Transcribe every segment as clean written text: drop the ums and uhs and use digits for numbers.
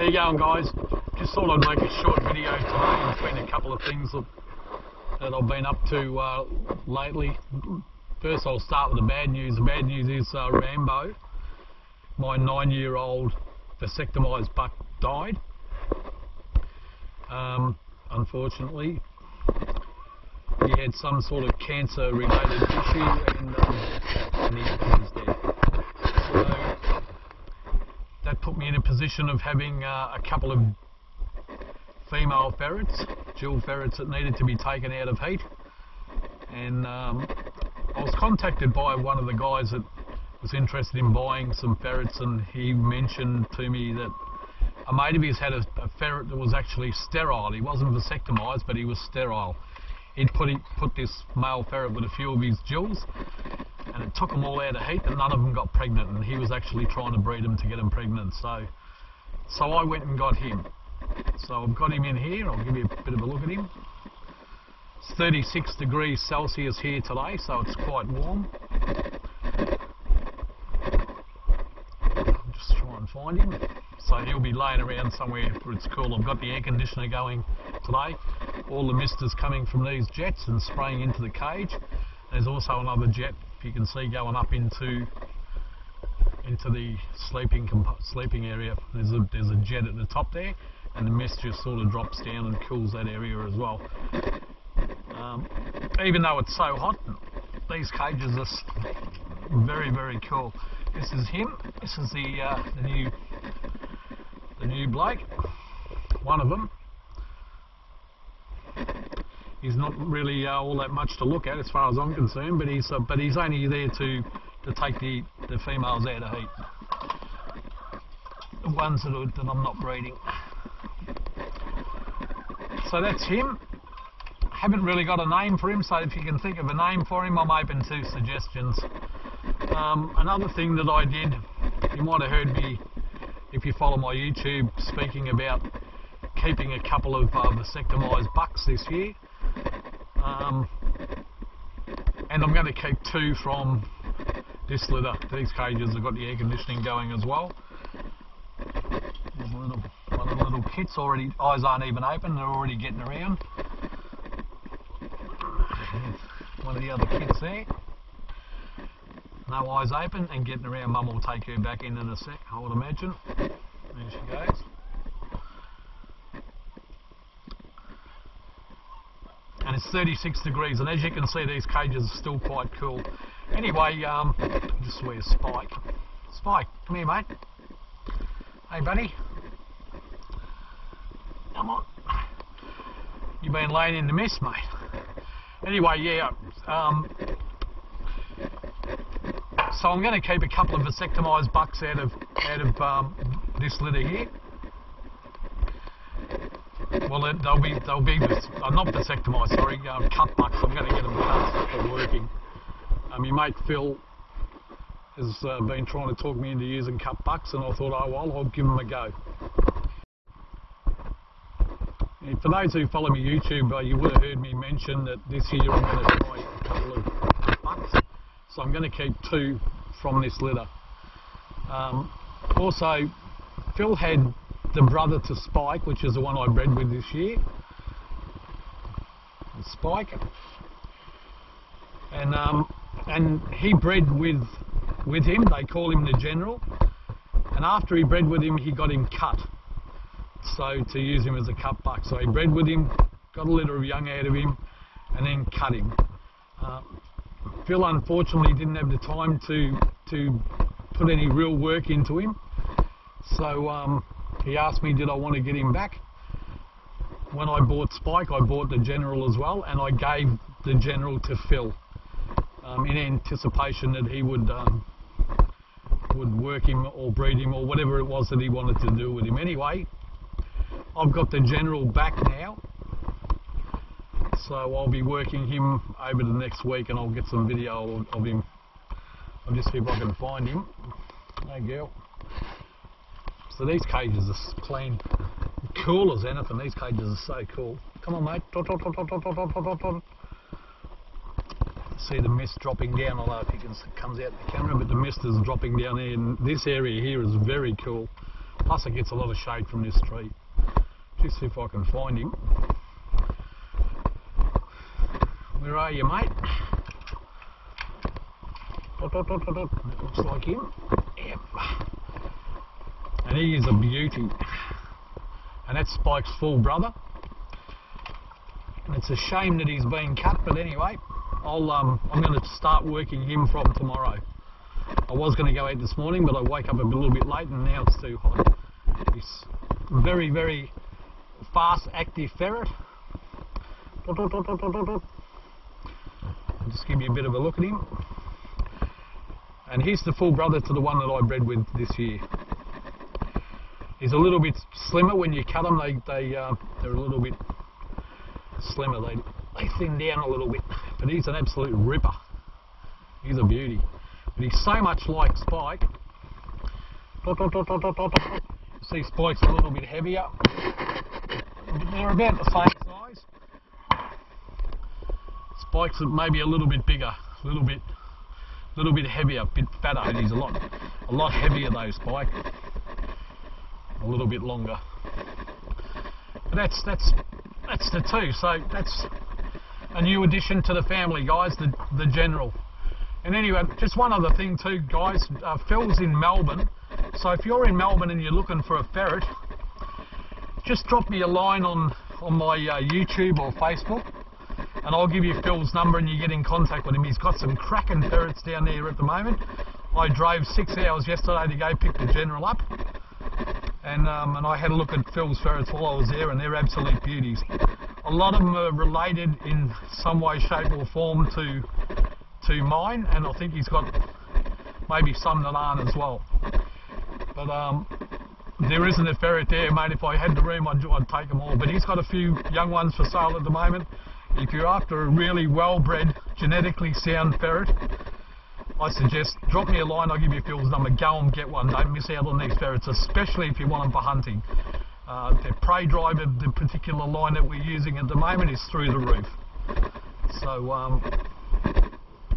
How you going, guys? Just thought I'd make a short video today between a couple of things that I've been up to lately. First, I'll start with the bad news. The bad news is Rambo, my 9-year-old vasectomised buck, died. Unfortunately, he had some sort of cancer-related issue, and he's dead. So that put me in a position of having a couple of female ferrets, dual ferrets, that needed to be taken out of heat. And I was contacted by one of the guys that was interested in buying some ferrets, and he mentioned to me that a mate of his had a ferret that was actually sterile. He wasn't vasectomised, but he was sterile. He'd put this male ferret with a few of his duals, and it took them all out of heat, and none of them got pregnant, and he was actually trying to breed them to get them pregnant. So I went and got him. So I've got him in here. I'll give you a bit of a look at him. It's 36 degrees Celsius here today, so it's quite warm. I'll just try and find him. So he'll be laying around somewhere where it's cool. I've got the air conditioner going today. All the mist is coming from these jets and spraying into the cage. There's also another jet, if you can see, going up into the sleeping area. There's a jet at the top there, and the mist just sort of drops down and cools that area as well. Even though it's so hot, these cages are very, very cool. This is him. This is the new bloke. One of them. He's not really all that much to look at as far as I'm concerned, but he's only there to take the females out of heat. The ones that I'm not breeding. So that's him. Haven't really got a name for him, so if you can think of a name for him, I'm open to suggestions. Another thing that I did, you might have heard me, if you follow my YouTube, speaking about keeping a couple of vasectomised bucks this year. And I'm going to keep 2 from this litter. These cages have got the air conditioning going as well. There's one of the little kits already, eyes aren't even open, they're already getting around. One of the other kits there. No eyes open and getting around. Mum will take her back in a sec, I would imagine. There she goes. And it's 36 degrees, and as you can see, these cages are still quite cool. Anyway, just where's Spike? Spike, come here, mate. Hey, buddy. Come on. You've been laying in the mist, mate. Anyway, yeah. So I'm going to keep a couple of vasectomised bucks out of this litter here. Well, they'll be not vasectomised, sorry, cut bucks. I'm going to get them cut for working. Your mate Phil has been trying to talk me into using cut bucks, and I thought, oh well, I'll give them a go. And for those who follow me YouTube, you would have heard me mention that this year I'm going to try a couple of bucks. So I'm going to keep 2 from this litter. Also, Phil had the brother to Spike, which is the one I bred with this year. Spike. And he bred with him. They call him the General. And after he bred with him, he got him cut. So to use him as a cut buck. So he bred with him, got a litter of young out of him, and then cut him. Phil unfortunately didn't have the time to put any real work into him. So he asked me, did I want to get him back? When I bought Spike, I bought the General as well, and I gave the General to Phil in anticipation that he would work him or breed him or whatever it was that he wanted to do with him. Anyway, I've got the General back now, so I'll be working him over the next week, and I'll get some video of him. I'll just see if I can find him. Hey girl. So these cages are clean, cool as anything. These cages are so cool. Come on, mate. See the mist dropping down. I don't know if you can, it comes out in the camera, but the mist is dropping down here, and this area here is very cool. Plus it gets a lot of shade from this tree. Just see if I can find him. Where are you, mate? Dot, dot, dot, dot, dot. That looks like him. Yep. And he is a beauty. And that's Spike's full brother. And it's a shame that he's been cut, but anyway, I'm going to start working him from tomorrow. I was going to go out this morning, but I woke up a little bit late and now it's too hot. He's very, very fast, active ferret. Dot, dot, dot, dot, dot, dot. I'll just give you a bit of a look at him. And he's the full brother to the one that I bred with this year. He's a little bit slimmer when you cut them. They're a little bit slimmer. They thin down a little bit. But he's an absolute ripper. He's a beauty. But he's so much like Spike. Dot, dot, dot, dot, dot, dot. You see Spike's a little bit heavier. But they're about the same size. Spike's maybe a little bit bigger, a little bit heavier, a bit fatter. And he's a lot heavier though, Spike. A little bit longer. But that's the two. So that's a new addition to the family, guys. The general. And anyway, just one other thing too, guys. Phil's in Melbourne. So if you're in Melbourne and you're looking for a ferret, just drop me a line on my YouTube or Facebook, and I'll give you Phil's number and you get in contact with him. He's got some cracking ferrets down there at the moment. I drove 6 hours yesterday to go pick the general up, and I had a look at Phil's ferrets while I was there, and they're absolute beauties. A lot of them are related in some way, shape or form to mine, and I think he's got maybe some that aren't as well. But there isn't a ferret there, mate. If I had the room, I'd take them all. But he's got a few young ones for sale at the moment. If you're after a really well-bred, genetically sound ferret, I suggest drop me a line. I'll give you Phil's number. Go and get one. Don't miss out on these ferrets, especially if you want them for hunting. Their prey drive of the particular line that we're using at the moment is through the roof. So,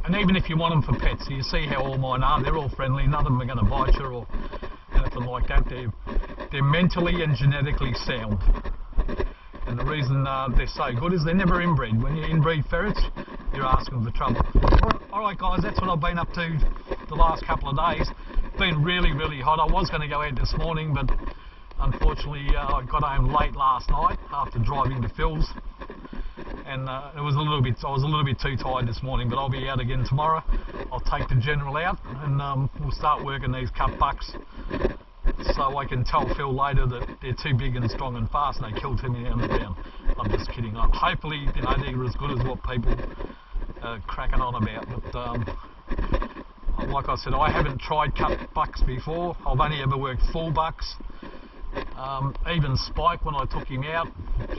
and even if you want them for pets, you see how all mine are. They're all friendly. None of them are going to bite you or anything like that. They're mentally and genetically sound. And the reason they're so good is they're never inbred. When you inbreed ferrets, you're asking for trouble. Alright guys, that's what I've been up to the last couple of days. It's been really, really hot. I was going to go out this morning, but unfortunately I got home late last night after driving to Phil's. And I was a little bit too tired this morning, but I'll be out again tomorrow. I'll take the general out and we'll start working these cut bucks, so I can tell Phil later that they're too big and strong and fast and they kill too many on the ground. I'm just kidding. Hopefully, they're as good as what people are cracking on about. But like I said, I haven't tried cut bucks before. I've only ever worked full bucks. Even Spike, when I took him out,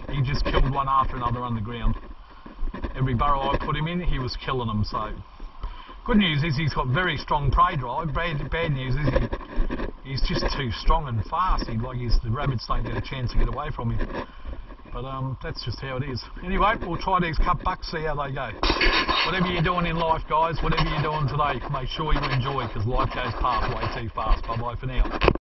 he just killed one after another underground. Every burrow I put him in, he was killing them. So good news is he's got very strong prey drive. Bad news is he's just too strong and fast. The rabbits don't get a chance to get away from him. But that's just how it is. Anyway, we'll try these cut bucks, see how they go. Whatever you're doing in life, guys, whatever you're doing today, make sure you enjoy, because life goes past way too fast. Bye bye for now.